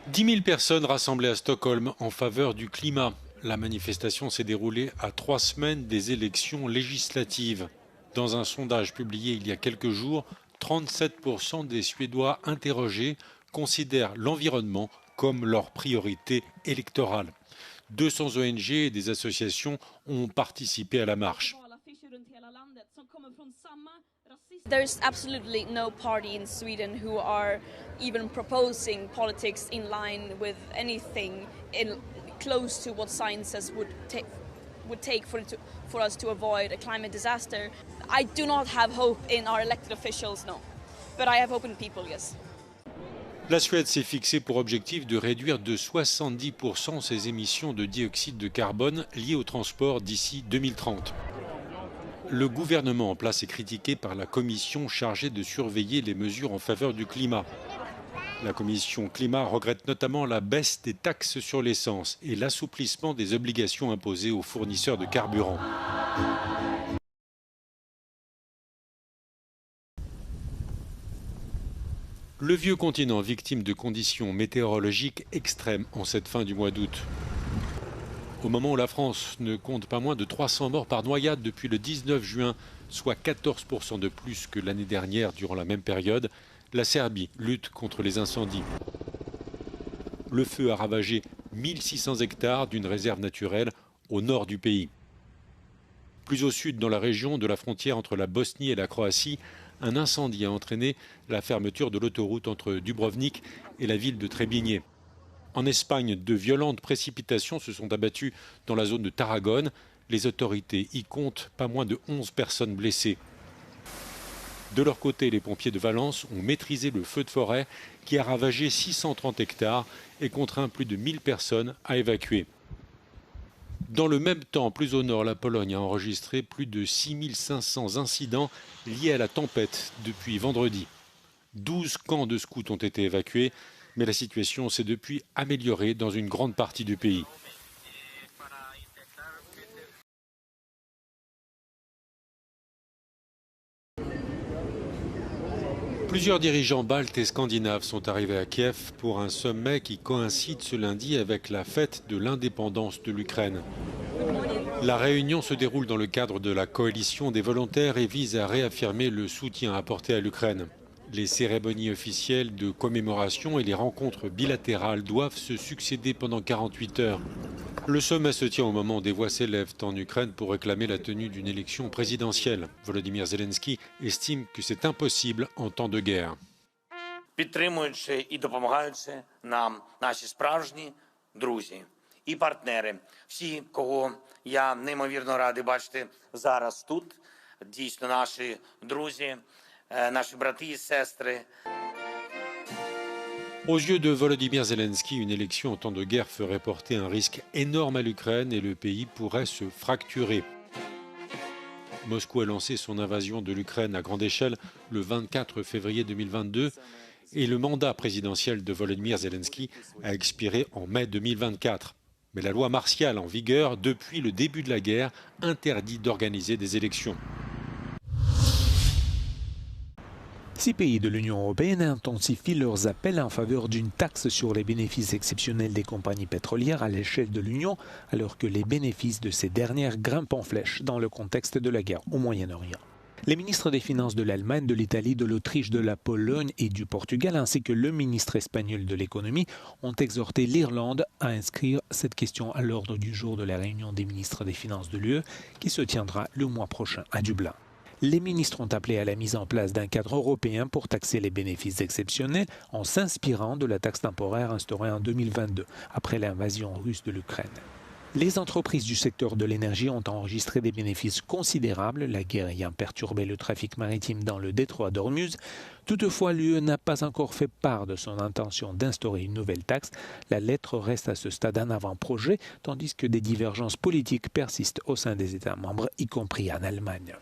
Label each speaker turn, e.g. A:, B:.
A: 10 000 personnes rassemblées à Stockholm en faveur du climat. La manifestation s'est déroulée à 3 semaines des élections législatives. Dans un sondage publié il y a quelques jours, 37% des Suédois interrogés considèrent l'environnement comme leur priorité électorale. 200 ONG et des associations ont participé à la marche.
B: There's absolutely no party in Sweden who are even proposing politics in line with anything close to what science would take for us to avoid a climate disaster. I do not have hope in our elected officials, no. But I have hope in people, yes.
A: La Suède s'est fixé pour objectif de réduire de 70% ses émissions de dioxyde de carbone liées au transport d'ici 2030. Le gouvernement en place est critiqué par la commission chargée de surveiller les mesures en faveur du climat. La commission climat regrette notamment la baisse des taxes sur l'essence et l'assouplissement des obligations imposées aux fournisseurs de carburant. Le vieux continent victime de conditions météorologiques extrêmes en cette fin du mois d'août. Au moment où la France ne compte pas moins de 300 morts par noyade depuis le 19 juin, soit 14% de plus que l'année dernière durant la même période, la Serbie lutte contre les incendies. Le feu a ravagé 1600 hectares d'une réserve naturelle au nord du pays. Plus au sud, dans la région de la frontière entre la Bosnie et la Croatie, un incendie a entraîné la fermeture de l'autoroute entre Dubrovnik et la ville de Trebinje. En Espagne, de violentes précipitations se sont abattues dans la zone de Tarragone. Les autorités y comptent pas moins de 11 personnes blessées. De leur côté, les pompiers de Valence ont maîtrisé le feu de forêt qui a ravagé 630 hectares et contraint plus de 1000 personnes à évacuer. Dans le même temps, plus au nord, la Pologne a enregistré plus de 6500 incidents liés à la tempête depuis vendredi. 12 camps de scouts ont été évacués, mais la situation s'est depuis améliorée dans une grande partie du pays. Plusieurs dirigeants baltes et scandinaves sont arrivés à Kiev pour un sommet qui coïncide ce lundi avec la fête de l'indépendance de l'Ukraine. La réunion se déroule dans le cadre de la coalition des volontaires et vise à réaffirmer le soutien apporté à l'Ukraine. Les cérémonies officielles de commémoration et les rencontres bilatérales doivent se succéder pendant 48 heures. Le sommet se tient au moment où des voix s'élèvent en Ukraine pour réclamer la tenue d'une élection présidentielle. Volodymyr Zelensky estime que c'est impossible en temps de guerre.
C: Підтримуючи і допомагаючи нам наші справжні друзі і партнери. Всі, кого я неймовірно радий бачити зараз тут, дійсно наші друзі, наши брати и сестры.
A: Aux yeux de Volodymyr Zelensky, une élection en temps de guerre ferait porter un risque énorme à l'Ukraine et le pays pourrait se fracturer. Moscou a lancé son invasion de l'Ukraine à grande échelle le 24 février 2022 et le mandat présidentiel de Volodymyr Zelensky a expiré en mai 2024. Mais la loi martiale en vigueur depuis le début de la guerre interdit d'organiser des élections.
D: 6 pays de l'Union européenne intensifient leurs appels en faveur d'une taxe sur les bénéfices exceptionnels des compagnies pétrolières à l'échelle de l'Union, alors que les bénéfices de ces dernières grimpent en flèche dans le contexte de la guerre au Moyen-Orient. Les ministres des Finances de l'Allemagne, de l'Italie, de l'Autriche, de la Pologne et du Portugal, ainsi que le ministre espagnol de l'économie, ont exhorté l'Irlande à inscrire cette question à l'ordre du jour de la réunion des ministres des Finances de l'UE qui se tiendra le mois prochain à Dublin. Les ministres ont appelé à la mise en place d'un cadre européen pour taxer les bénéfices exceptionnels en s'inspirant de la taxe temporaire instaurée en 2022, après l'invasion russe de l'Ukraine. Les entreprises du secteur de l'énergie ont enregistré des bénéfices considérables, la guerre ayant perturbé le trafic maritime dans le détroit d'Ormuz. Toutefois, l'UE n'a pas encore fait part de son intention d'instaurer une nouvelle taxe. La lettre reste à ce stade un avant-projet, tandis que des divergences politiques persistent au sein des États membres, y compris en Allemagne.